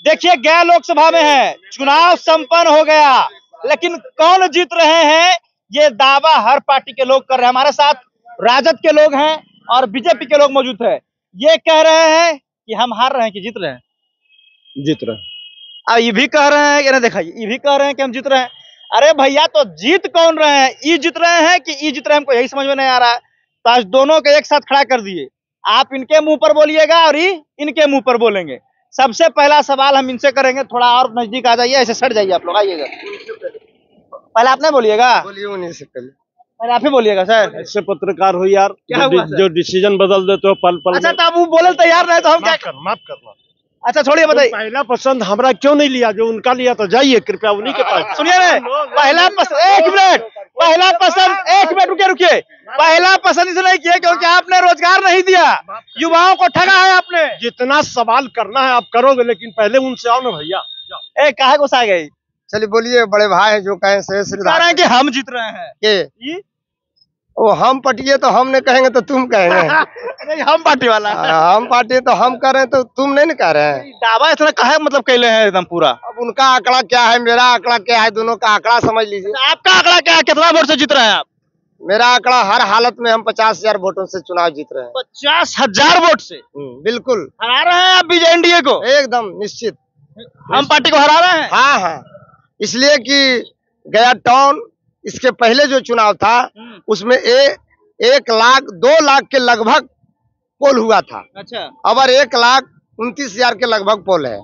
देखिए गया लोकसभा में है, चुनाव संपन्न हो गया, लेकिन कौन जीत रहे हैं ये दावा हर पार्टी के लोग कर रहे हैं। हमारे साथ राजद के लोग हैं और बीजेपी के लोग मौजूद है। ये कह रहे हैं कि हम हार रहे हैं कि जीत रहे हैं? जीत रहे हैं। अब ये भी कह रहे हैं कि ना, देखा ये भी कह रहे हैं कि हम जीत रहे हैं। अरे भैया तो जीत कौन रहे हैं? ई जीत रहे हैं कि ई जीत रहे हैं? हमको यही समझ में नहीं आ रहा है। तो आज दोनों के एक साथ खड़ा कर दिए, आप इनके मुंह पर बोलिएगा और ई इनके मुंह पर बोलेंगे। सबसे पहला सवाल हम इनसे करेंगे, थोड़ा और नजदीक आ जाइए, ऐसे सट जाइए आप लोग, आइएगा। पहले आप नहीं बोलिएगा, बोलिए उन्हीं से पहले पहले आप ही बोलिएगा सर। ऐसे पत्रकार हो यार, क्या हुआ सर? जो डिसीजन बदल देते हो पल पल अच्छा में। तो अब वो बोले तैयार रहे तो हम क्या? माफ करना। अच्छा छोड़िए, बताइए। पहला पसंद हमारा क्यों नहीं लिया? जो उनका लिया तो जाइए कृपया उन्हीं के पास। सुनिए रे, पहला पसंद, एक मिनट, पहला पसंद, एक मिनट रुकिए रुकिए। पहला पसंद इसलिए नहीं किया क्योंकि आपने रोजगार नहीं दिया, युवाओं को ठगा है आपने। जितना सवाल करना है आप करोगे, लेकिन पहले उनसे आओ ना भैया। ए काहे गुस्सा आ गई? चलिए बोलिए, बड़े भाई हैं जो कहें से कह रहे हैं कि हम जीत रहे हैं के ये? वो हम पटिए तो हम नहीं कहेंगे तो तुम कहेंगे। नहीं, हम पार्टी वाला हम पार्टी तो हम कर रहे हैं तो तुम नहीं ना कह रहे हैं। दावा इतना काहे मतलब कैले हैं एकदम पूरा? अब उनका आंकड़ा क्या है, मेरा आंकड़ा क्या है, दोनों का आंकड़ा समझ लीजिए। आपका आंकड़ा क्या है? कितना वोट से जीत रहे हैं आप? मेरा आंकड़ा हर हालत में हम 50,000 वोटों से चुनाव जीत रहे हैं। 50,000 वोट से बिल्कुल हरा रहे हैं आप बीजे एनडीए को? एकदम निश्चित। हम पार्टी को हरा रहे हैं। हाँ हाँ, इसलिए कि गया टाउन इसके पहले जो चुनाव था उसमें 2 लाख के लगभग पोल हुआ था। अच्छा, अब 1,29,000 के लगभग पोल है।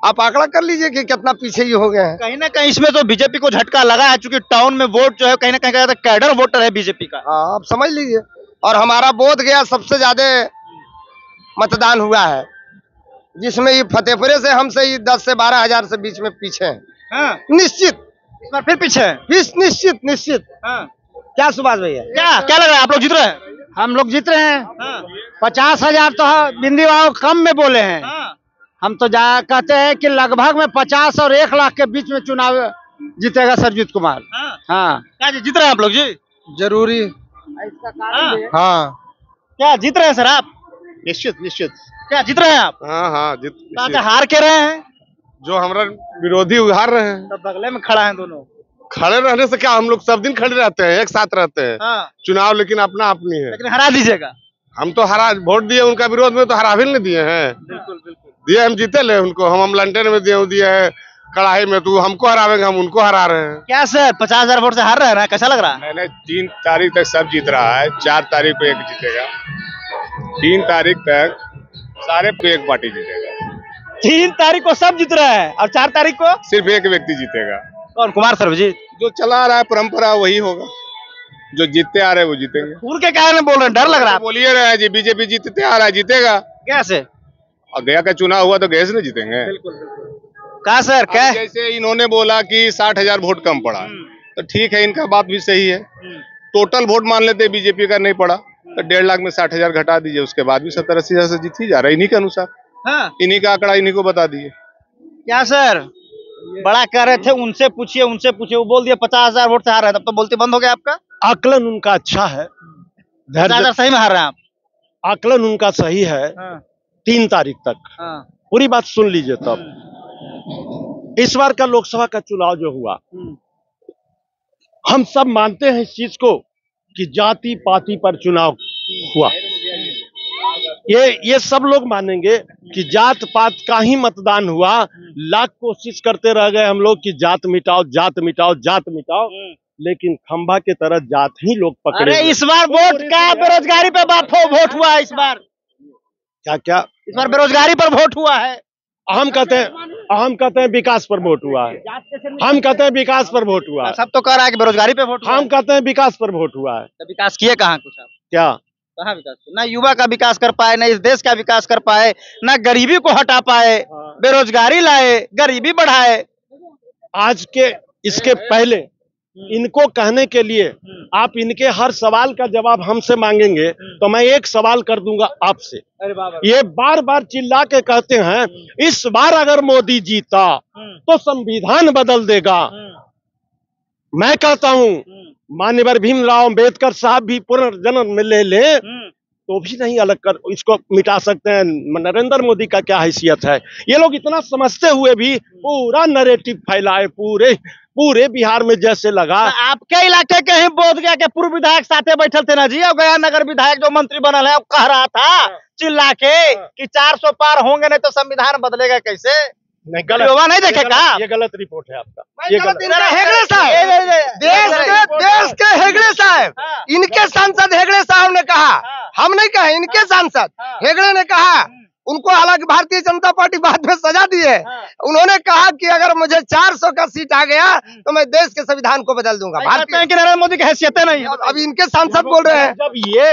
आप आंकड़ा कर लीजिए कि कितना पीछे ये हो गए हैं। कहीं ना कहीं इसमें तो बीजेपी को झटका लगा है, चूंकि टाउन में वोट जो है कहीं ना कहीं कैडर वोटर है बीजेपी का। हाँ, आप समझ लीजिए। और हमारा बोध गया सबसे ज्यादा मतदान हुआ है, जिसमें ये फतेहपुरे से हमसे ये 10 से 12 हजार से बीच में पीछे हैं। हाँ। निश्चित इस बार फिर पीछे है। निश्चित निश्चित। हाँ। क्या सुभाष भैया, क्या क्या लग रहा है? आप लोग जीत रहे हैं? हम लोग जीत रहे हैं। हाँ। 50,000 तो बिंदी बाबू कम में बोले हैं। हाँ। हम तो कहते हैं कि लगभग में 50 और 1 लाख के बीच में चुनाव जीतेगा सरजीत कुमार। हाँ। हाँ क्या जी जीत रहे हैं आप लोग? जी जरूरी। हाँ। हाँ, क्या जीत रहे हैं सर आप? निश्चित निश्चित। क्या जीत रहे हैं आप? हाँ हाँ जीत। तो आज हार के रहे हैं जो हमारा विरोधी हार रहे हैं। तो बगले में खड़ा है दोनों। खड़े रहने से क्या, हम लोग सब दिन खड़े रहते हैं, एक साथ रहते हैं। हाँ। चुनाव लेकिन अपना अपनी है। लेकिन हरा दीजिएगा। हम तो वोट दिए उनका विरोध में, तो हरा भी नहीं दिए हैं। बिल्कुल बिल्कुल दिए हम जीते ले उनको, हम लंटेन में दिए है, कड़ाई में। तू हमको हरावेंगे, हम उनको हरा रहे हैं। क्या सर 50,000 वोट से हार रहे हैं ना? कैसा लग रहा है? मैंने 3 तारीख तक सब जीत रहा है, 4 तारीख को एक जीतेगा, 3 तारीख तक सारे पे एक पार्टी जीतेगा। 3 तारीख को सब जीत रहे हैं और 4 तारीख को सिर्फ एक व्यक्ति जीतेगा। कौन? कुमार सर्वजीत। जो चला रहा है परंपरा वही होगा, जो जीतते आ रहे हैं वो जीतेंगे। पूर के क्या बोल रहे हैं? डर लग रहा है? बोलिए रहे हैं जी, बीजेपी जीतते आ रहा है, जीतेगा। कैसे? और गया का चुनाव हुआ तो गैस नहीं जीतेंगे। क्या सर क्या? जैसे इन्होंने बोला कि 60,000 वोट कम पड़ा, तो ठीक है, इनका बात भी सही है। टोटल वोट मान लेते बीजेपी का नहीं पड़ा, तो 1.5 लाख में 60,000 घटा दीजिए, उसके बाद भी 70-80 हजार से जीत ही जा रहा है इन्हीं के अनुसार। हाँ। इन्हीं का आंकड़ा इन्हीं को बता दिए। क्या सर बड़ा कह रहे थे, उनसे पूछिए उनसे पूछिए, वो बोल दिया 50,000 वोट से हार रहे हैं, तब तो बोलते बंद हो गया आपका। आकलन उनका अच्छा है, 50,000 सही में हार रहे हैं आप? आकलन उनका सही है। 3 तारीख तक पूरी बात सुन लीजिए। तब इस बार का लोकसभा का चुनाव जो हुआ, हम सब मानते हैं इस चीज को कि जाति पाति पर चुनाव हुआ। ये सब लोग मानेंगे कि जात पात का ही मतदान हुआ। लाख कोशिश करते रह गए हम लोग कि जात मिटाओ जात मिटाओ जात मिटाओ, लेकिन खंभा के तरह जात ही लोग पकड़े। अरे इस बार वोट का बेरोजगारी पे वोट हुआ है इस बार। क्या इस बार बेरोजगारी पर वोट हुआ है। हम कहते हैं विकास पर वोट हुआ है। हम कहते हैं विकास पर वोट हुआ है। सब तो कह रहा है कि बेरोजगारी पे वोट हुआ हम कहते हैं विकास पर वोट हुआ है। तो विकास किए कहाँ कुछ आप? क्या कहाँ विकास? ना युवा का विकास कर पाए, ना इस देश का विकास कर पाए, ना गरीबी को हटा पाए, बेरोजगारी लाए, गरीबी बढ़ाए। आज के इसके पहले इनको कहने के लिए आप इनके हर सवाल का जवाब हमसे मांगेंगे तो मैं एक सवाल कर दूंगा आपसे। ये बार बार चिल्ला के कहते हैं इस बार अगर मोदी जीता तो संविधान बदल देगा। मैं कहता हूं माननीय भीमराव अंबेडकर साहब भी पुनर्जन्म में ले ले तो भी नहीं अलग कर इसको मिटा सकते हैं। नरेंद्र मोदी का क्या हैसियत है? ये लोग इतना समझते हुए भी पूरा नैरेटिव फैलाए पूरे बिहार में जैसे लगा। आपके इलाके के ही बोधगया के पूर्व विधायक साथे बैठल थे ना जी, और गया नगर विधायक जो मंत्री बनल है, वो कह रहा था चिल्ला के कि 400 पार होंगे नहीं तो संविधान बदलेगा कैसे? नहीं, गलत नहीं देखेगा। ये गलत रिपोर्ट है आपका। ये हेगड़े साहब, देश के हेगड़े साहब, इनके सांसद हेगड़े साहब ने कहा, हम नहीं कहे, इनके सांसद हेगड़े ने कहा। उनको हालांकि भारतीय जनता पार्टी बाद में सजा दी है। उन्होंने कहा कि अगर मुझे 400 का सीट आ गया तो मैं देश के संविधान को बदल दूंगा। भारतीय नरेंद्र मोदी की हैसियत नहीं। अब इनके सांसद बोल रहे हैं। जब ये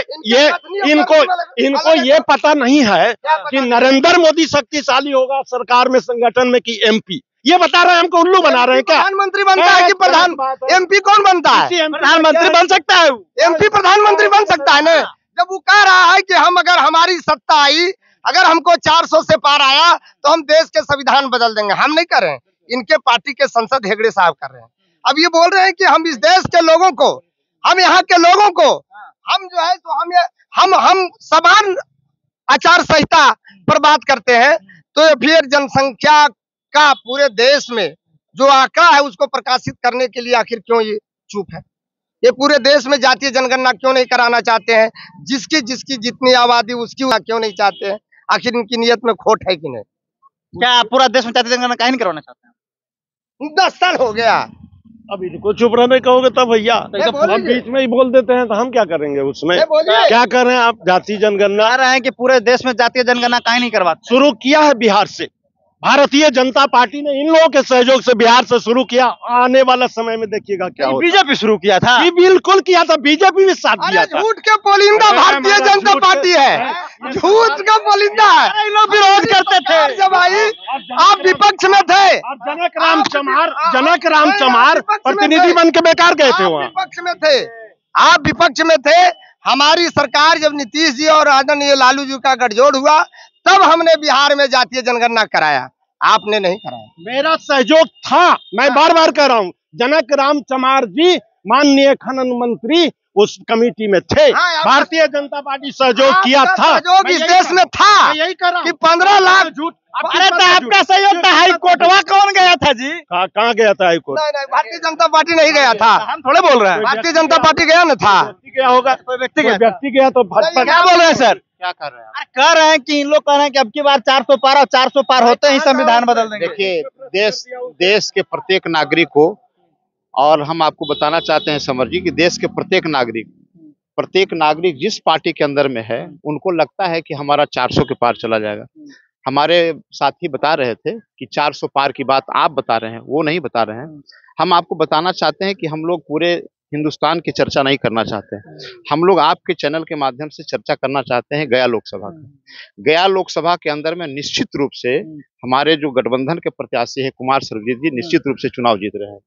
इनको ये पता नहीं है कि नरेंद्र मोदी शक्तिशाली होगा सरकार में, संगठन में, कि एमपी। ये बता रहे हैं हमको, उल्लू बना रहे हैं क्या? प्रधानमंत्री बनता है कि एमपी कौन बनता है? प्रधानमंत्री बन सकता है, एमपी प्रधानमंत्री बन सकता है ना। जब वो कह रहा है कि हम अगर हमारी सत्ता आई, अगर हमको 400 से पार आया तो हम देश के संविधान बदल देंगे। हम नहीं कर रहे हैं, इनके पार्टी के सांसद हेगड़े साहब कर रहे हैं। अब ये बोल रहे हैं कि हम इस देश के लोगों को, हम यहाँ के लोगों को, हम जो है तो हम समान आचार संहिता पर बात करते हैं। तो फिर जनसंख्या का पूरे देश में जो आंकड़ा है उसको प्रकाशित करने के लिए आखिर क्यों ये चुप है? ये पूरे देश में जातीय जनगणना क्यों नहीं कराना चाहते हैं? जिसकी जितनी आबादी उसकी क्यों नहीं चाहते हैं? आखिर इनकी नीयत में खोट है कि नहीं? क्या पूरा देश में जातीय जनगणना काहे नहीं करवाना चाहते हैं? 10 साल हो गया। अब इनको चुप रहने कहोगे तब भैया, हम बीच में ही बोल देते हैं तो हम क्या करेंगे उसमें? क्या कर रहे हैं आप? जातीय जनगणना कह रहे हैं कि पूरे देश में जातीय जनगणना काहे नहीं करवाते? शुरू किया है बिहार से, भारतीय जनता पार्टी ने इन लोगों के सहयोग से बिहार से शुरू किया। आने वाला समय में देखिएगा क्या होगा। बीजेपी शुरू किया था। जी बिल्कुल किया था, बीजेपी भी साथ दिया था। झूठ के पोलिंदा भारतीय जनता पार्टी है, झूठ का पोलिंदा है। लोग विरोध करते थे जब आई आप विपक्ष में थे। जनक राम चमार प्रतिनिधि बन के बेकार गए थे वहाँ। विपक्ष में थे, आप विपक्ष में थे। हमारी सरकार जब नीतीश जी और आदरणीय लालू जी का गठजोड़ हुआ तब हमने बिहार में जातीय जनगणना कराया, आपने नहीं कराया। मेरा सहयोग था, मैं बार बार कह रहा हूँ। जनक राम चमार जी माननीय खनन मंत्री उस कमेटी में थे। भारतीय जनता पार्टी सहयोग किया था। सहयोग इस देश में था यही कर रहा हूँ कि 15 लाख। अरे तो आपका सहयोग था, हाई कोर्टवा कौन गया था जी? कहाँ गया था हाई कोर्ट? नहीं, भारतीय जनता पार्टी नहीं गया था। हम थोड़े बोल रहे हैं, भारतीय जनता पार्टी गया न था। क्या होगा? व्यक्ति गया तो क्या बोल रहे हैं सर? क्या कर रहे हैं? कह रहे हैं कि इन लोग कह रहे हैं कि अब की बार 400 पार, और 400 पार होते ही संविधान बदल देंगे। देखिए, देश के प्रत्येक नागरिक को, और हम आपको बताना चाहते हैं समर जी कि देश के प्रत्येक नागरिक जिस पार्टी के अंदर में है उनको लगता है कि हमारा 400 के पार चला जाएगा। हमारे साथी बता रहे थे कि 400 पार की बात आप बता रहे हैं, वो नहीं बता रहे हैं। हम आपको बताना चाहते हैं कि हम लोग पूरे हिंदुस्तान की चर्चा नहीं करना चाहते हैं। हम लोग आपके चैनल के माध्यम से चर्चा करना चाहते हैं गया लोकसभा की। गया लोकसभा के अंदर में निश्चित रूप से हमारे जो गठबंधन के प्रत्याशी है कुमार सर्वजीत जी निश्चित रूप से चुनाव जीत रहे हैं।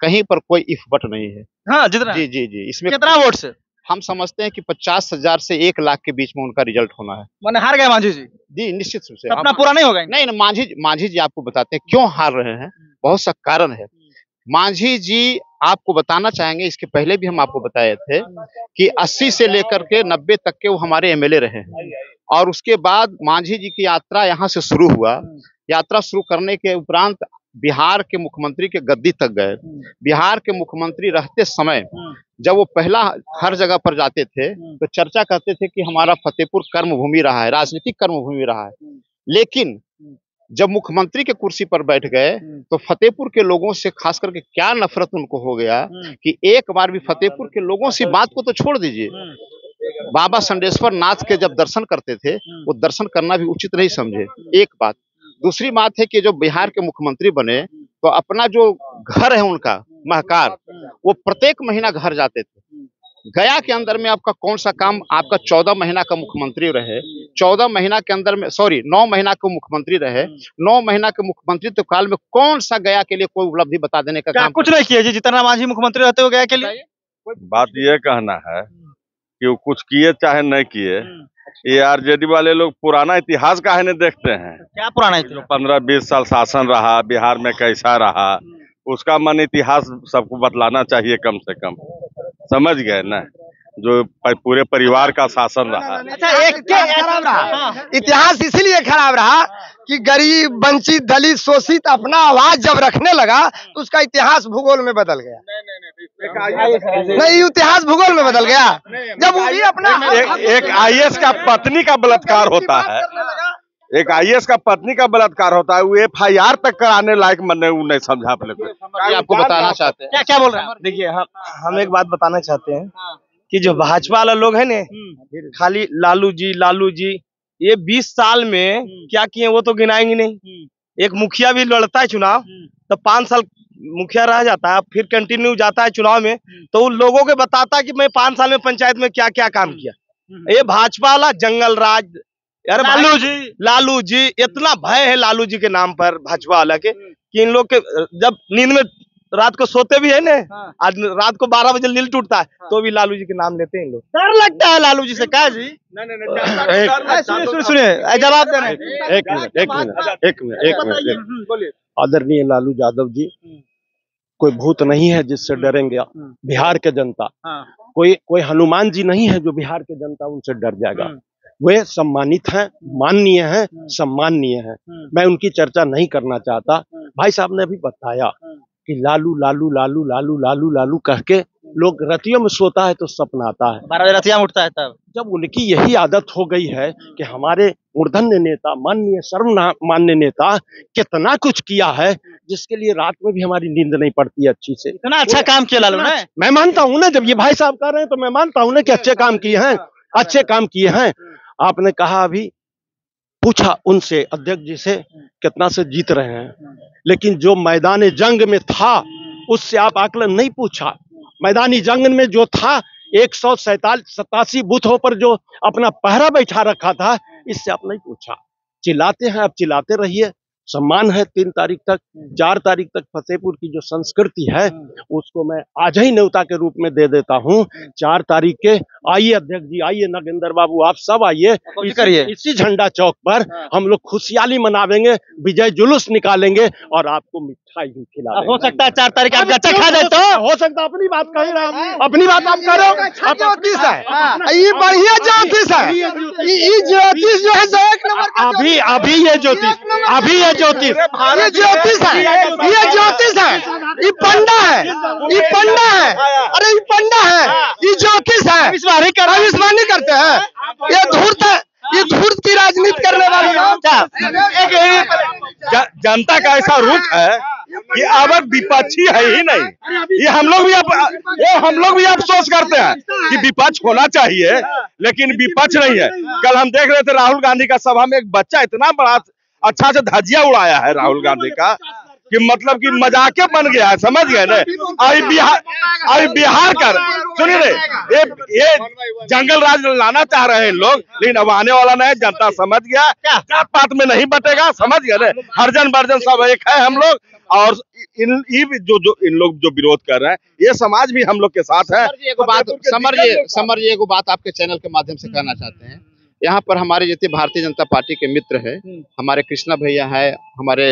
कहीं पर कोई इफ बट नहीं है। हाँ, जीत रहे हैं। जी इसमें कितना वोट से? हम समझते हैं कि 50,000 से 1 लाख के बीच में उनका रिजल्ट होना है। मैंने हार गए मांझी जी? जी निश्चित रूप से अपना पूरा नहीं होगा। नहीं, मांझी जी आपको बताते हैं क्यों हार रहे हैं। बहुत सा कारण है। मांझी जी आपको बताना चाहेंगे, इसके पहले भी हम आपको बताए थे कि 80 से लेकर के 90 तक के वो हमारे एमएलए रहे हैं। और उसके बाद मांझी जी की यात्रा यहाँ से शुरू हुआ। यात्रा शुरू करने के उपरांत बिहार के मुख्यमंत्री के गद्दी तक गए। बिहार के मुख्यमंत्री रहते समय जब वो पहला हर जगह पर जाते थे तो चर्चा करते थे कि हमारा फतेहपुर कर्मभूमि रहा है, राजनीतिक कर्मभूमि रहा है। लेकिन जब मुख्यमंत्री के कुर्सी पर बैठ गए तो फतेहपुर के लोगों से खास करके क्या नफरत उनको हो गया कि एक बार भी फतेहपुर के लोगों से बात को तो छोड़ दीजिए, बाबा संडेश्वर नाथ के जब दर्शन करते थे वो दर्शन करना भी उचित नहीं समझे। एक बात। दूसरी बात है कि जो बिहार के मुख्यमंत्री बने तो अपना जो घर है उनका महकार, वो प्रत्येक महीना घर जाते थे। गया के अंदर में आपका कौन सा काम, आपका 14 महीना का मुख्यमंत्री रहे, 14 महीना के अंदर में 9 महीना का मुख्यमंत्री रहे, 9 महीना के मुख्यमंत्री काल में कौन सा गया के लिए कोई उपलब्धि बता देने का काम? कुछ नहीं किया जी। जितना मांझी मुख्यमंत्री रहते हो गया के लिए। बात ये कहना है कि वो कुछ किए चाहे नहीं किए, ये आरजेडी वाले लोग पुराना इतिहास काहे नहीं देखते हैं? क्या पुराना इतिहास? 15-20 साल शासन रहा बिहार में, कैसा रहा उसका मन इतिहास सबको बतलाना चाहिए कम से कम। समझ गए ना? जो पूरे परिवार का शासन रहा। अच्छा एक खराब रहा, इतिहास इसीलिए खराब रहा कि गरीब, वंचित, दलित, शोषित अपना आवाज जब रखने लगा तो उसका इतिहास भूगोल में बदल गया। नहीं, इतिहास भूगोल में बदल गया जब वो भी अपना एक आईएएस का पत्नी का बलात्कार होता है, एक आईएएस का पत्नी का बलात्कार होता है, वो एफआईआर तक कराने लायक नहीं समझा अपने को। आपको बताना चाहते हैं क्या क्या बोल रहे हैं? देखिए हम एक बात बताना चाहते हैं कि जो भाजपा वाला लोग है ने, खाली लालू जी ये 20 साल में क्या किए वो तो गिनाएंगे नहीं। एक मुखिया भी लड़ता है चुनाव तो 5 साल मुखिया रह जाता है, फिर कंटिन्यू जाता है चुनाव में, तो उन लोगों को बताता है कि मैं 5 साल में पंचायत में क्या क्या काम किया। ये भाजपा वाला जंगल राज, यार लालू जी इतना भय है लालू जी के नाम पर भाजपा वाला के कि इन लोग के जब नींद में रात को सोते भी है ना, आज रात को 12 बजे नींद टूटता है तो भी लालू जी के नाम लेते हैं इन लोग। डर लगता है लालू जी से क्या जी? सुनिए जवाब दे रहे हैं। एक मिनट। आदरणीय लालू यादव जी, कोई भूत नहीं है जिससे डरेंगे बिहार के जनता। कोई हनुमान जी नहीं है जो बिहार के जनता उनसे डर जाएगा। वे सम्मानित हैं, माननीय हैं, सम्माननीय हैं। मैं उनकी चर्चा नहीं करना चाहता। भाई साहब ने अभी बताया कि लालू लालू लालू लालू लालू लालू कह के लोग रतियों में सोता है तो सपना आता है, 12 बजे रतिया में उठता है तब। जब उनकी यही आदत हो गई है कि हमारे मूर्धन्य नेता, माननीय सर्वमान्य नेता कितना कुछ किया है जिसके लिए रात में भी हमारी नींद नहीं पड़ती है अच्छी से। इतना अच्छा काम किया लालू ने। मैं मानता हूं ना, जब ये भाई साहब कह रहे हैं तो मैं मानता हूं ना कि अच्छे काम किए हैं, अच्छे काम किए हैं। आपने कहा अभी पूछा उनसे, अध्यक्ष जी से, कितना से जीत रहे हैं, लेकिन जो मैदान जंग में था उससे आप आकलन नहीं पूछा। मैदानी जंग में जो था 187 बूथों पर जो अपना पहरा बैठा रखा था, इससे आप नहीं पूछा। चिल्लाते हैं, आप चिल्लाते रहिए, सम्मान है 3 तारीख तक। 4 तारीख तक फतेहपुर की जो संस्कृति है उसको मैं आज ही न्योता के रूप में दे देता हूं। 4 तारीख के आइए अध्यक्ष जी, आइए नगेंद्र बाबू, आप सब आइए, इसी झंडा चौक पर हम लोग खुशहाली मनावेंगे, विजय जुलूस निकालेंगे और आपको मिठाई भी खिलाएंगे। हो सकता है 4 तारीख आप गच्चा खा जाए तो हो सकता है। अपनी बात कह रहा हूं, अपनी बात आप कह रहे हो। ज्योतिष है, ये बढ़िया ज्योतिष है, ये ज्योतिष जो है 1 नंबर का अभी ये ज्योतिष ये ज्योतिष है, ये ज्योतिष है, ये पंडा है, ये पंडा है, अरे ये पंडा है, ये ज्योतिष है, भविष्यवाणी करते हैं। ये धूर्त है, ये धूर्त की राजनीति करने वाले जनता का ऐसा रुख है कि अब विपक्षी है ही नहीं। ये हम लोग भी अफसोस करते हैं कि विपक्ष होना चाहिए, लेकिन विपक्ष नहीं है। कल हम देख रहे थे राहुल गांधी का सभा में एक बच्चा इतना बड़ा अच्छा से धजिया उड़ाया है राहुल गांधी का कि मतलब कि मजाके बन गया है, समझ गए ना। अभी बिहार कर सुनिए रे, ये जंगल राज लाना चाह रहे हैं लोग, लेकिन अब आने वाला नहीं, जनता समझ गया, जात पात में नहीं बटेगा, समझ गए ना। हरजन बर्जन सब एक है हम लोग, और इन लोग जो विरोध कर रहे हैं, ये समाज भी हम लोग के साथ है। समर जी एगो बात आपके चैनल के माध्यम से कहना चाहते हैं। यहाँ पर हमारे जितने भारतीय जनता पार्टी के मित्र हैं, हमारे कृष्णा भैया है, हमारे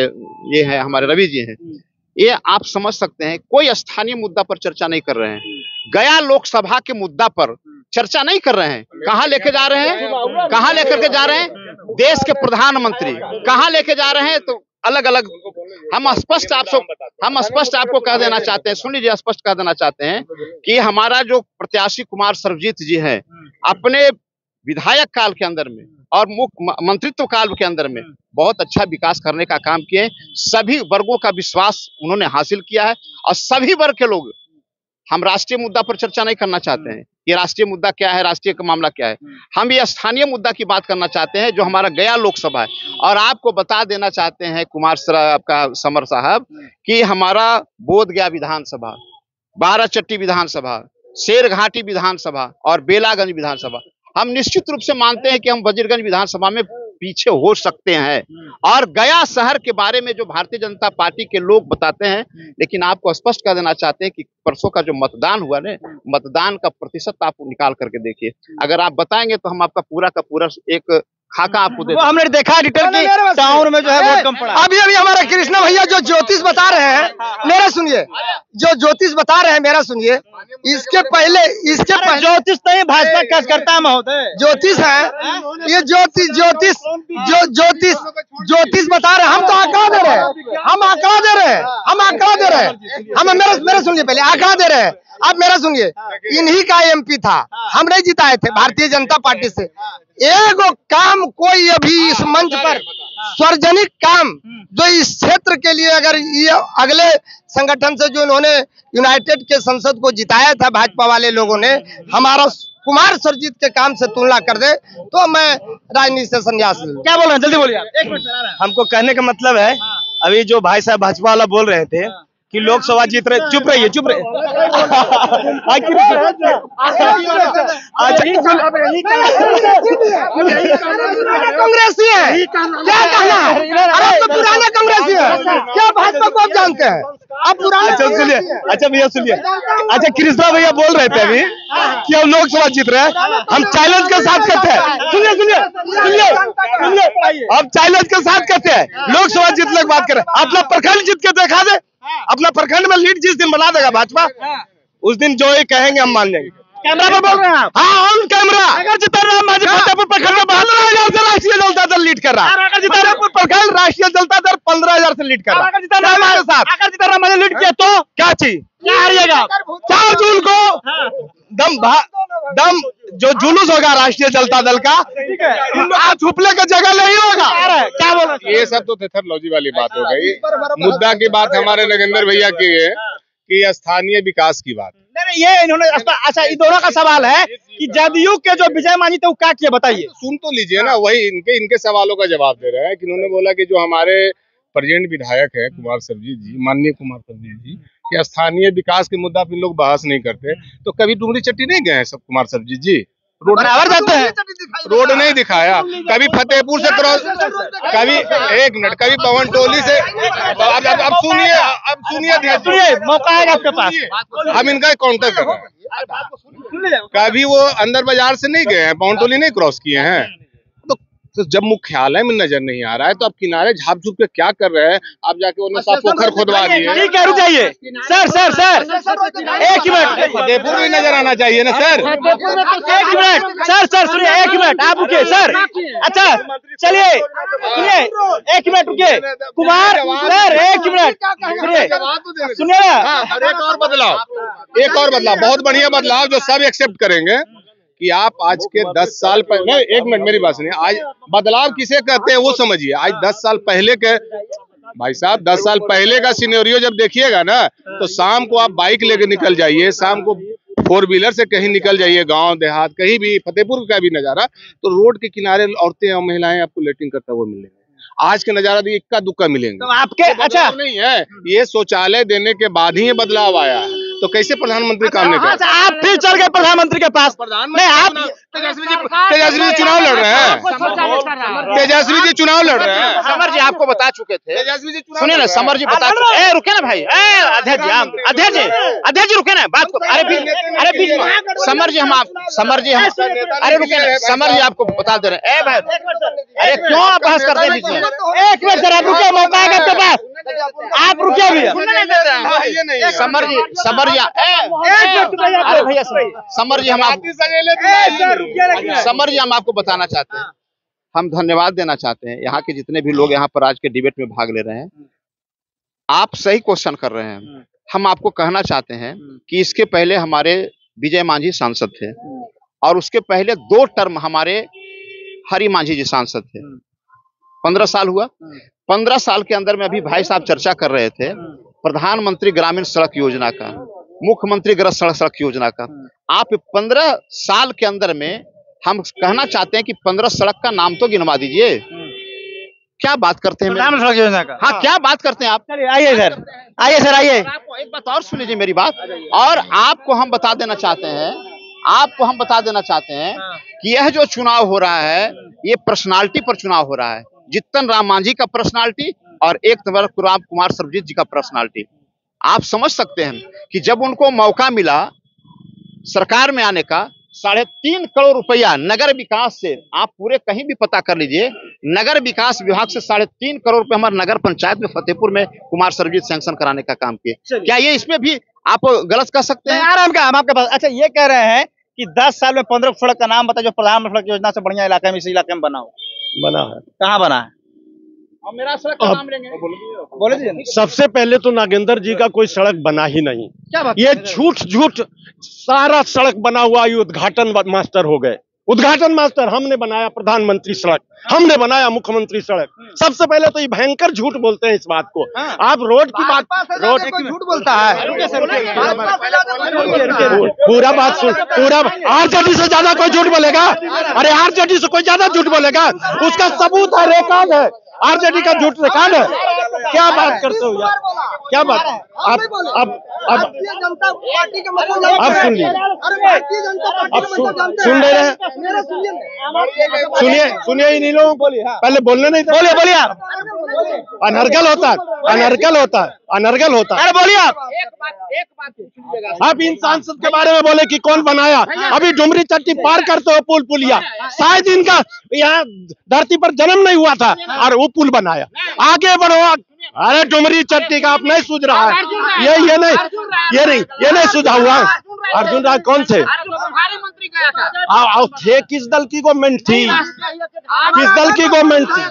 ये है, हमारे रवि जी हैं, ये आप समझ सकते हैं कोई स्थानीय मुद्दा पर चर्चा नहीं कर रहे हैं। गया लोकसभा के मुद्दा पर चर्चा नहीं कर रहे हैं। कहाँ लेके जा रहे हैं, कहाँ लेकर के जा रहे हैं? देश के प्रधानमंत्री कहाँ लेके जा रहे हैं? तो अलग अलग हम स्पष्ट आपको कह देना चाहते हैं, सुन लीजिए, स्पष्ट कह देना चाहते हैं कि हमारा जो प्रत्याशी कुमार सर्वजीत जी हैं, अपने विधायक काल के अंदर में और मंत्रित्व काल के अंदर में बहुत अच्छा विकास करने का काम किए। सभी वर्गों का विश्वास उन्होंने हासिल किया है और सभी वर्ग के लोग, हम राष्ट्रीय मुद्दा पर चर्चा नहीं करना चाहते हैं। ये राष्ट्रीय मुद्दा क्या है, राष्ट्रीय का मामला क्या है, हम ये स्थानीय मुद्दा की बात करना चाहते हैं जो हमारा गया लोकसभा है। और आपको बता देना चाहते हैं आपका समर साहब कि हमारा बोधगया विधानसभा, बाराचट्टी विधानसभा, शेरघाटी विधानसभा और बेलागंज विधानसभा, हम निश्चित रूप से मानते हैं कि हम वजीरगंज विधानसभा में पीछे हो सकते हैं। और गया शहर के बारे में जो भारतीय जनता पार्टी के लोग बताते हैं, लेकिन आपको स्पष्ट कर देना चाहते हैं कि परसों का जो मतदान हुआ ना, मतदान का प्रतिशत आप निकाल करके देखिए। अगर आप बताएंगे तो हम आपका पूरा का पूरा एक खाका आपको दे वो हमने देखा डिटेल की टाउन में जो है वोट कम पड़ा। अभी अभी हमारे कृष्णा भैया जो ज्योतिष बता रहे हैं, मेरा सुनिए, जो ज्योतिष बता रहे हैं मेरा सुनिए। इसके पहले ज्योतिष नहीं, भाजपा कार्यकर्ता महोदय ज्योतिष है, ये ज्योतिष बता रहे हैं। हम तो आंकड़ा दे रहे हैं, हम आंकड़ा दे रहे हैं, हम मेरा सुनिए, पहले आंकड़ा दे रहे हैं। आप मेरा सुनिए, इन्हीं का एमपी था, हम नहीं जिताए थे भारतीय जनता पार्टी से। एगो काम कोई अभी इस मंच पर सार्वजनिक काम जो इस क्षेत्र के लिए, अगर ये अगले संगठन से जो इन्होंने यूनाइटेड के संसद को जिताया था भाजपा वाले लोगों ने, हमारा कुमार सरजीत के काम से तुलना कर दे तो मैं राजनीति से संन्यास लूं। क्या बोल रहे हैं, जल्दी बोलिए आप। 1 मिनट चला रहा है। हमको कहने का मतलब है, अभी जो भाई साहब भाजपा वाला बोल रहे थे कि लोकसभा जीत रहे, चुप रहिए। कांग्रेसी है क्या कहना? अरे तो पुराने कांग्रेसी है क्या? भाजपा को आप जानते हैं? अब पुराने अच्छा सुनिए, अच्छा भैया सुनिए, अच्छा कृष्णा भैया बोल रहे थे अभी कि हम लोकसभा जीत रहे हैं, हम चैलेंज के साथ कहते हैं। सुनिए, हम चैलेंज के साथ कहते हैं लोकसभा जीतने की बात करें, अपना प्रखंड जीत के दिखा दे। अपना प्रखंड में लीड जिस दिन बना देगा भाजपा, उस दिन जो ही कहेंगे हम मान लेंगे। कैमरा पर बोल रहे हैं आप? हाँ, ऑन कैमरा। अगर जिताराम मांझी फतेहपुर प्रखंड में 15,000 से राष्ट्रीय जनता दल लीड कर रहा है। फतेहपुर प्रखंड राष्ट्रीय जनता दल 15,000 से लीड कर रहा है हमारे साथ। अगर जिताराम मांझी लीड किया तो क्या चीज क्या हारिएगा? 4 जून को दम जो जुलूस होगा राष्ट्रीय जनता दल का, आज छुपने का जगह नहीं होगा। क्या बोल रहे हैं? ये सब तो थेथरलॉजी वाली बात हो गई। मुद्दा की बात हमारे नगेंद्र भैया की है कि स्थानीय विकास की बात। नहीं, ये इन्होंने अच्छा, इन दोनों का सवाल है कि जदयू के जो विजय मांझी थे वो क्या किए, बताइए। सुन तो लीजिए ना, वही इनके सवालों का जवाब दे रहे हैं कि इन्होंने बोला कि जो हमारे प्रेजेंट विधायक है कुमार सरजीत जी, माननीय कुमार सरजीत जी, कि स्थानीय विकास के मुद्दा पर लोग बहस नहीं करते। तो कभी डुमरी चट्टी नहीं गए हैं सब कुमार सरजीत जी? बराबर जाते हैं, रोड नहीं दिखाया। कभी फतेहपुर से क्रॉस, कभी 1 मिनट, कभी पवन टोली से। अब सुनिए, मौका है आपके पास। हम इनका काउंटर कर रहे हैं। कभी वो अंदर बाजार से नहीं गए हैं, पवन टोली नहीं क्रॉस किए हैं। तो जब मुख्यालय में नजर नहीं आ रहा है तो आप किनारे झाप झूप के क्या कर रहे हैं? आप जाके उन्हें सब पोखर खोदवा दिए। ठीक है, रुक जाइए सर 1 मिनट। फतेहपुर भी नजर आना चाहिए ना सर। 1 मिनट सर सुनिए, 1 मिनट आप रुकिए सर। अच्छा चलिए, सुनिए 1 मिनट रुकिए। कुमार सर 1 मिनट सुनिए ना। एक और बदलाव, बहुत बढ़िया बदलाव जो सब एक्सेप्ट करेंगे कि आप आज के 10 साल पहले, 1 मिनट मेरी बात सुनिए, आज बदलाव किसे कहते हैं वो समझिए। आज 10 साल पहले के, भाई साहब 10 साल पहले का सिनेरियो जब देखिएगा ना, तो शाम को आप बाइक लेके निकल जाइए, शाम को 4 व्हीलर से कहीं निकल जाइए, गांव देहात कहीं भी, फतेहपुर का भी नजारा, तो रोड के किनारे औरतें और महिलाएं आपको लेटिंग करता हुआ मिलेंगे। आज के नजारा भी इक्का दुक्का मिलेंगे। तो आपके अच्छा नहीं है, ये शौचालय देने के बाद ही ये बदलाव आया है। तो कैसे प्रधानमंत्री काम नहीं कर? अच्छा, आप फिर चल गए प्रधानमंत्री के पास। नहीं, आप तेजस्वी जी चुनाव लड़ रहे हैं। तेजस्वी जी चुनाव लड़ रहे हैं। समर जी आपको बता चुके थे। तेजस्वी जी सुनिए ना, समर जी बता चुके। रुके ना भाई, अध्यक्ष जी रुके ना बात को। अरे बीच में समर जी हम अरे रुके ना, समर जी आपको बता दे रहे हैं। भाई अरे क्यों आप बहस करते हैं बीच में? 1 मिनट सर, आप रुकिए, मौका है आपके पास, आप रुकिए भैया। समर जी अरे भैया समर जी हम आपको बताना चाहते हैं, हम धन्यवाद देना चाहते हैं यहाँ के जितने भी लोग यहाँ पर आज के डिबेट में भाग ले रहे हैं। आप सही क्वेश्चन कर रहे हैं। हम आपको कहना चाहते हैं कि इसके पहले हमारे विजय मांझी सांसद थे और उसके पहले 2 टर्म हमारे हरि मांझी जी सांसद थे। 15 साल हुआ। 15 साल के अंदर में अभी भाई साहब चर्चा कर रहे थे प्रधानमंत्री ग्रामीण सड़क योजना का, मुख्यमंत्री ग्रह सड़क योजना का। आप 15 साल के अंदर में हम कहना चाहते हैं कि 15 सड़क का नाम तो गिनवा दीजिए। क्या बात करते हैं प्रधानमंत्री सड़क योजना का? हाँ, क्या बात करते हैं आप? चलिए आइए सर आइए। आपको एक बात और सुन लीजिए मेरी बात। और आपको हम बता देना चाहते हैं कि यह जो चुनाव हो रहा है ये पर्सनालिटी पर चुनाव हो रहा है। जितन राम मांझी का पर्सनालिटी और एक तरफ कुमार सरजीत जी का पर्सनालिटी। आप समझ सकते हैं कि जब उनको मौका मिला सरकार में आने का 3.5 करोड़ रुपया नगर विकास से, आप पूरे कहीं भी पता कर लीजिए, नगर विकास विभाग से 3.5 करोड़ रुपए हमारे नगर पंचायत में फतेहपुर में कुमार सर्वजीत सैंक्शन कराने का काम किए। क्या ये इसमें भी आप गलत कर सकते हैं? हम आपके पास, अच्छा ये कह रहे हैं कि 10 साल में 15 सड़क का नाम बताओ जो प्रधानमंत्री सड़क योजना से बढ़िया इलाके में, इस इलाके में बना हो। बना है। कहाँ बना है? और मेरा सड़क का नाम लेंगे, बोले जी। सबसे पहले तो नागेंद्र जी का कोई सड़क बना ही नहीं। क्या बात? ये झूठ सारा सड़क बना हुआ, ये उद्घाटन मास्टर हो गए। उद्घाटन मास्टर हमने बनाया, प्रधानमंत्री सड़क हमने बनाया, मुख्यमंत्री सड़क। सबसे पहले तो ये भयंकर झूठ बोलते हैं इस बात को। आप रोड की बात, रोड झूठ बोलता है। पूरा बात सुन, पूरा आरजेडी से ज्यादा कोई झूठ बोलेगा? अरे आरजेडी से कोई ज्यादा झूठ बोलेगा? उसका सबूत है, रिकॉर्ड है, आरजेडी का झूठ रिकॉर्ड है। क्या बात करते हो यार, क्या बात? अब सुन लीजिए, अब सुन ले रहे हैं। सुनिए इन लोगों को, पहले बोलने नहीं, बोलिए आप। अनर्गल होता है, अनर्गल होता है, अनर्गल होता है। अरे बोलिए आप इन सांसद के बारे में बोले कि कौन बनाया? अभी डुमरी चट्टी पार करते हो पुल पुलिया, शायद इनका यहाँ धरती पर जन्म नहीं हुआ था और वो पुल बनाया। आगे बढ़ो। अरे डुमरी चट्टी का आप नहीं सूझ रहा है, ये नहीं सूझा हुआ है। अर्जुन राय कौन थे? थे किस दल की गवर्नमेंट थी? किस दल की गवर्नमेंट थी?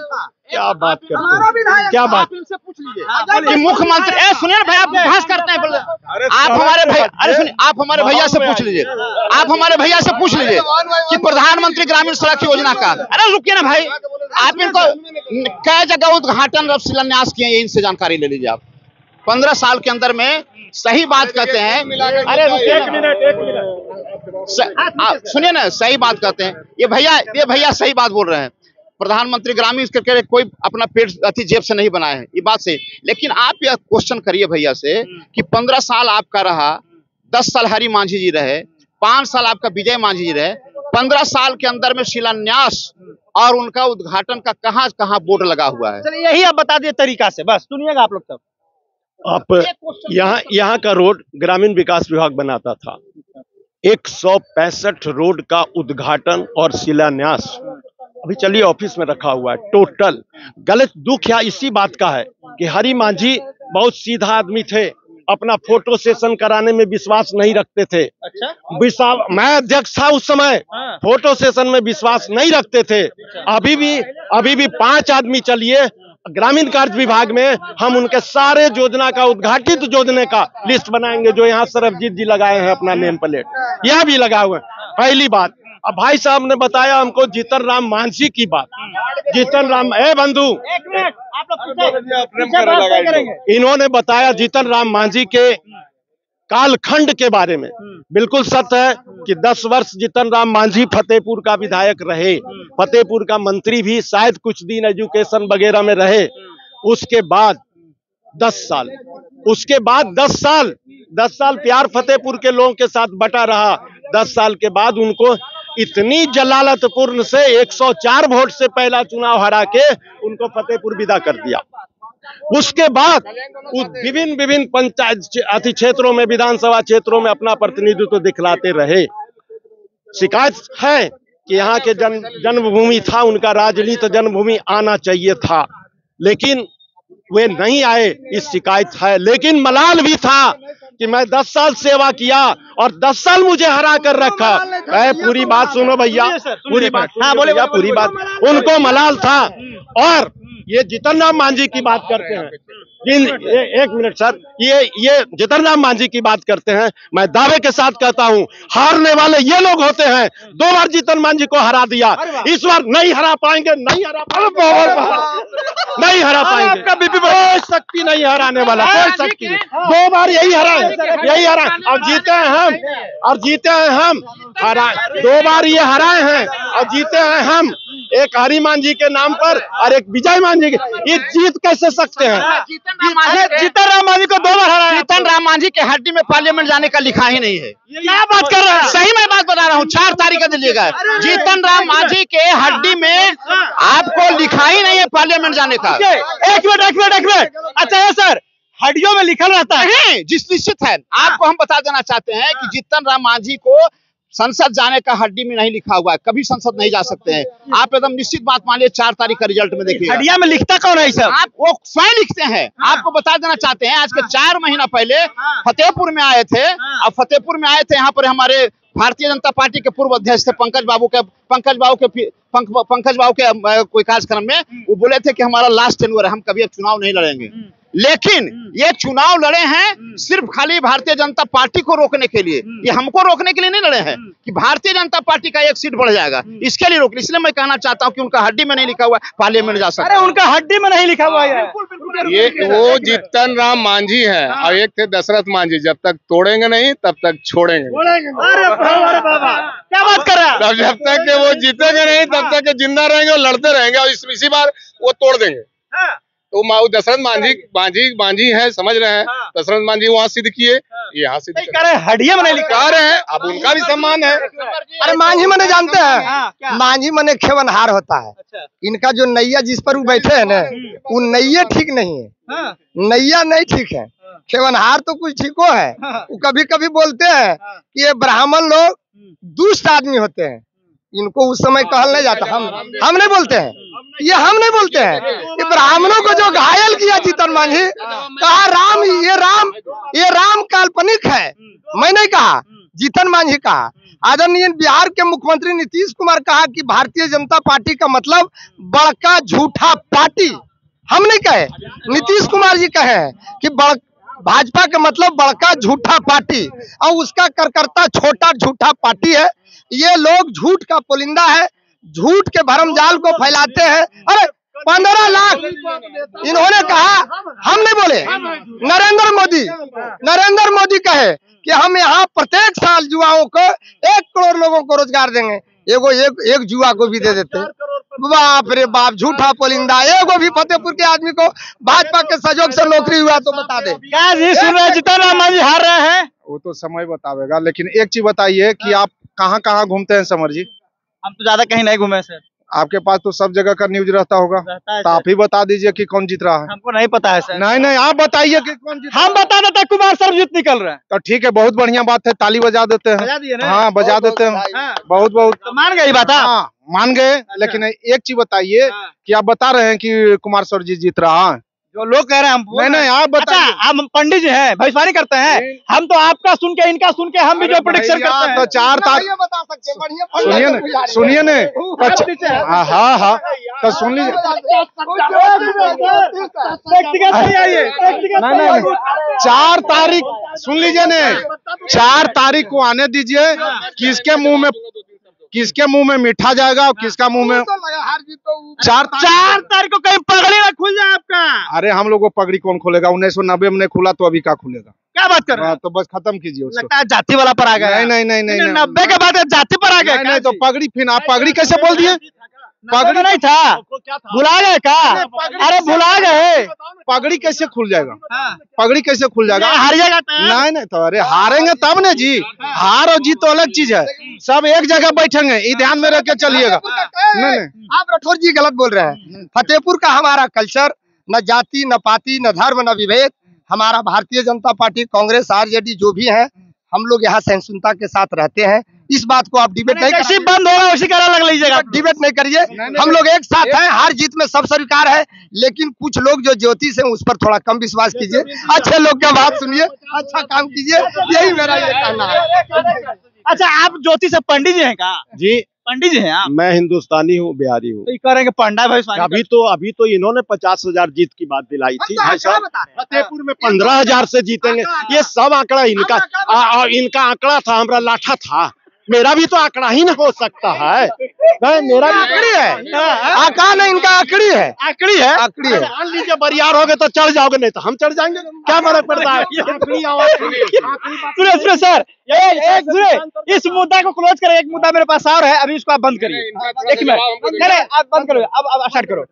क्या बात करते हैं, क्या बात? इनसे पूछ लीजिए कि मुख्यमंत्री, सुनिए ना भाई, आप बहस करते हैं। आप हमारे भाई, अरे सुनिए, आप हमारे भैया से पूछ लीजिए, आप हमारे भैया से पूछ लीजिए कि प्रधानमंत्री ग्रामीण सड़क योजना का, अरे रुकिए ना भाई, आप इनको कई जगह उद्घाटन और शिलान्यास किए, इनसे जानकारी ले लीजिए आप। 15 साल के अंदर में सही बात कहते हैं। अरे एक मिनट सुनिए ना, सही बात कहते हैं ये भैया सही बात बोल रहे हैं। प्रधानमंत्री ग्रामीण करके कोई अपना पेट अति जेब से नहीं बनाए हैं, ये बात सही। लेकिन आप यह क्वेश्चन करिए भैया से कि 15 साल आपका रहा, 10 साल हरि मांझी जी रहे, 5 साल आपका विजय मांझी जी रहे, 15 साल के अंदर में शिलान्यास और उनका उद्घाटन का कहाँ बोर्ड लगा हुआ है? चलिए यही आप बता दिए तरीका से, बस सुनिएगा आप लोग सब। आप यहाँ का रोड ग्रामीण विकास विभाग बनाता था। 165 रोड का उद्घाटन और शिलान्यास अभी चलिए ऑफिस में रखा हुआ है। टोटल गलत दुख या इसी बात का है कि हरि मांझी बहुत सीधा आदमी थे, अपना फोटो सेशन कराने में विश्वास नहीं रखते थे। अच्छा? मैं अध्यक्ष था उस समय, फोटो सेशन में विश्वास नहीं रखते थे। अभी भी 5 आदमी चलिए ग्रामीण कार्य विभाग में, हम उनके सारे योजना का उद्घाटित योजना का लिस्ट बनाएंगे जो यहाँ सरबजीत जी लगाए हैं अपना नेम प्लेट, यह भी लगा हुआ है। पहली बात, अब भाई साहब ने बताया हमको जीतन राम मांझी की बात। जीतन राम, बंधु इन्होंने बताया जीतन राम मांझी के कालखंड के बारे में। बिल्कुल सत्य है कि 10 वर्ष जीतन राम मांझी फतेहपुर का विधायक रहे, फतेहपुर का मंत्री भी, शायद कुछ दिन एजुकेशन वगैरह में रहे। उसके बाद 10 साल, उसके बाद 10 साल प्यार फतेहपुर के लोगों के साथ बटा रहा। 10 साल के बाद उनको इतनी जलालतपूर्ण से 104 वोट से पहला चुनाव हरा के उनको फतेहपुर विदा कर दिया। उसके बाद विभिन्न पंचायत क्षेत्रों में, विधानसभा क्षेत्रों में अपना प्रतिनिधित्व दिखलाते रहे। शिकायत है कि यहाँ के जन्मभूमि था उनका, राजनीति जन्मभूमि आना चाहिए था, लेकिन वे नहीं आए, इस शिकायत है। लेकिन मलाल भी था कि मैं 10 साल सेवा किया और 10 साल मुझे हरा कर रखा। पूरी बात सुनो भैया, पूरी बात, हाँ बोले, पूरी बात। उनको मलाल था। और ये जीतन राम मांझी की बात करते हैं, एक मिनट सर, ये जीतन राम मांझी की बात करते हैं। मैं दावे के साथ कहता हूं, हारने वाले ये लोग होते हैं। 2 बार जीतन मांझी को हरा दिया, इस बार नहीं हरा पाएंगे, नहीं हरा पाएंगे। कोई शक्ति नहीं हराने वाला, कोई शक्ति नहीं। 2 बार यही हरा और जीते हैं हम, 2 बार ये हराए हैं और जीते हैं हम। एक हरि मांझी के नाम पर और एक विजय मांझी के, ये जीत कैसे सकते हैं? जीतन राम मांझी को 2 बार हराया। जीतन राम मांझी के हड्डी में पार्लियामेंट जाने का लिखा ही नहीं है। क्या बात कर रहे हैं? सही मैं बात बता रहा हूँ, 4 तारीख का दिलिएगा। जीतन राम मांझी के हड्डी में आपको लिखा ही नहीं है पार्लियामेंट जाने का। एक मिनट। अच्छा है सर, हड्डियों में लिखा रहता है जिस निश्चित है। आपको हम बता देना चाहते हैं कि जीतन राम मांझी को संसद जाने का हड्डी में नहीं लिखा हुआ है, कभी संसद नहीं जा सकते हैं। आप एकदम निश्चित बात मानिए, 4 तारीख का रिजल्ट में देखिए। हड्डिया में लिखता कौन है सब? आप वो स्वयं लिखते हैं। आपको बता देना चाहते हैं, आज के 4 महीना पहले फतेहपुर में आए थे। अब फतेहपुर में आए थे, यहाँ पर हमारे भारतीय जनता पार्टी के पूर्व अध्यक्ष थे पंकज बाबू के कोई कार्यक्रम में वो बोले थे कि हमारा लास्ट टेन्योर है, हम कभी अब चुनाव नहीं लड़ेंगे। लेकिन ये चुनाव लड़े हैं सिर्फ खाली भारतीय जनता पार्टी को रोकने के लिए, ये हमको रोकने के लिए नहीं लड़े हैं कि भारतीय जनता पार्टी का 1 सीट बढ़ जाएगा, इसके लिए रोक। इसलिए मैं कहना चाहता हूँ कि उनका हड्डी में नहीं लिखा हुआ पार्लियामेंट जा सकता। अरे उनका हड्डी में नहीं लिखा हुआ है। ये वो जीतन राम मांझी है और एक थे दशरथ मांझी, जब तक तोड़ेंगे नहीं तब तक छोड़ेंगे। अरे बाबा क्या बात कर रहा है? तब जब तक के वो जीतेंगे नहीं तब तक के जिंदा रहेंगे और लड़ते रहेंगे, और इसी बार वो तोड़ देंगे। तो दशरथ मांझी है, समझ रहे हैं? दशरथ मांझी वहाँ सिद्ध किए, यहाँ सिद्ध कह रहे हैं हड्डिया में नहीं लिखा रहे हैं। अब उनका भी सम्मान है। अरे मांझी मने जानते हैं? मांझी मने खेवनहार होता है। इनका जो नैया जिस पर वो बैठे हैं ना, वो नैया ठीक नहीं है, नैया नहीं ठीक है। खेवनहार तो कुछ ठीको है। वो कभी कभी बोलते हैं कि ये ब्राह्मण लोग दुष्ट आदमी होते हैं, इनको उस समय कहल नहीं जाता। हम नहीं बोलते हैं, ये हम नहीं बोलते हैं। ये ब्राह्मणों को जो घायल किया जीतन मांझी, कहा ये राम काल्पनिक है। मैं नहीं कहा, जीतन मांझी कहा। आदरणीय बिहार के मुख्यमंत्री नीतीश कुमार कहा कि भारतीय जनता पार्टी का मतलब बड़का झूठा पार्टी। हम नहीं कहे, नीतीश कुमार जी कहे कि भाजपा का मतलब बड़का झूठा पार्टी, और उसका कार्यकर्ता छोटा झूठा पार्टी है। ये लोग झूठ का पुलिंदा है, झूठ के भरमजाल को फैलाते हैं। अरे 15 लाख इन्होंने कहा, हम नहीं बोले। नरेंद्र मोदी कहे कि हम यहाँ प्रत्येक साल युवाओं को 1 करोड़ लोगों को रोजगार देंगे। एक युवा को भी दे देते। बाप रे बाप, झूठा पुलिंदा। एगो भी फतेहपुर के आदमी को भाजपा के सहयोग से नौकरी हुआ तो बता दे। क्या जी सुन रहे जीतन राम मांझी हार रहे हैं? वो तो समय बतावेगा, लेकिन एक चीज बताइए कि आप कहाँ घूमते हैं समर जी? हम तो ज्यादा कहीं नहीं घूमे सर। आपके पास तो सब जगह का न्यूज रहता होगा, तो आप ही बता दीजिए कि कौन जीत रहा है। हमको नहीं पता है सर। नहीं आप बताइए कि कौन जीत। हम बता देते कुमार सर्वजीत निकल रहे हैं। तो ठीक है, बहुत बढ़िया बात है, ताली बजा देते हैं। बजा दिए ना? हाँ बजा देते हैं। बहुत तो मान गई बात? हाँ मान गए। लेकिन एक चीज बताइए कि आप बता रहे हैं कि कुमार सर्वजीत जीत रहा है, जो लोग कह रहे हैं हम नहीं आप बताइए। अच्छा, हम पंडित जी हैं, भविष्यवाणी करते हैं। हम तो आपका सुन के इनका सुन के हम भी जो प्रेडिक्शन करते हैं। तो 4 तारीख बता सकते हैं। सुनिए न हाँ तो सुन लीजिए। नहीं 4 तारीख सुन लीजिए न, 4 तारीख को आने दीजिए। किसके मुंह में मीठा जाएगा और किसका मुंह में 4 तारीख को कहीं पगड़ी ना खुल जाए आपका। अरे हम लोग को पगड़ी कौन खोलेगा? 1990 में नहीं खुला तो अभी क्या खुलेगा? क्या बात कर रहे हैं? तो बस खत्म कीजिए उसको। लगता है जाति वाला पर आ गया। नहीं 90 के बाद जाति पर आ गया। नहीं तो पगड़ी, फिर आप पगड़ी कैसे बोल दिए? पगड़ी नहीं था, भुला गए का? अरे भुला गए। पगड़ी कैसे खुल जाएगा? पगड़ी कैसे खुल जाएगा? हारिएगा नहीं तो अरे हारेंगे तब ना जी। हार और जीत तो अलग चीज है, सब एक जगह बैठेंगे, ये ध्यान में रख के चलिएगा। नहीं आप राठौर जी गलत बोल रहे हैं। फतेहपुर का हमारा कल्चर न जाति न पाति न धर्म न विभेद। हमारा भारतीय जनता पार्टी, कांग्रेस, आरजेडी जो भी है, हम लोग यहाँ सहिष्णुता के साथ रहते हैं। इस बात को आप डिबेट नहीं कैसे बंद होगा उसी का लग लीजिएगा। डिबेट नहीं करिए। हम लोग एक साथ हैं, हार जीत में सब स्वीकार है। लेकिन कुछ लोग जो ज्योतिष है उस पर थोड़ा कम विश्वास कीजिए। अच्छे लोग का बात सुनिए, अच्छा काम कीजिए, यही मेरा ये कहना है। अच्छा, आप ज्योतिष से पंडित जी हैं का? जी पंडित जी हैं आप? मैं हिंदुस्तानी हूँ, बिहारी हूँ। तो करेंगे पंडा भाई। अभी तो इन्होंने 50,000 जीत की बात दिलाई थी। फतेहपुर में 15,000 से जीतेंगे, ये सब आंकड़ा इनका आंकड़ा था, हमारा लाठा था। मेरा भी तो आंकड़ा ही ना हो सकता है। मेरा भी आंकड़ी है, आका नहीं, इनका आंकड़ी है। आंकड़ी है। मान लीजिए बरियार हो गए तो चढ़ जाओगे, नहीं तो हम चढ़ जाएंगे, क्या फर्क पड़ता है? सुनिए सर, एक इस मुद्दा को क्लोज करें। एक मुद्दा मेरे पास और है, अभी इसको आप बंद करिए। एक मिनट, आप बंद करो, अब स्टार्ट करो।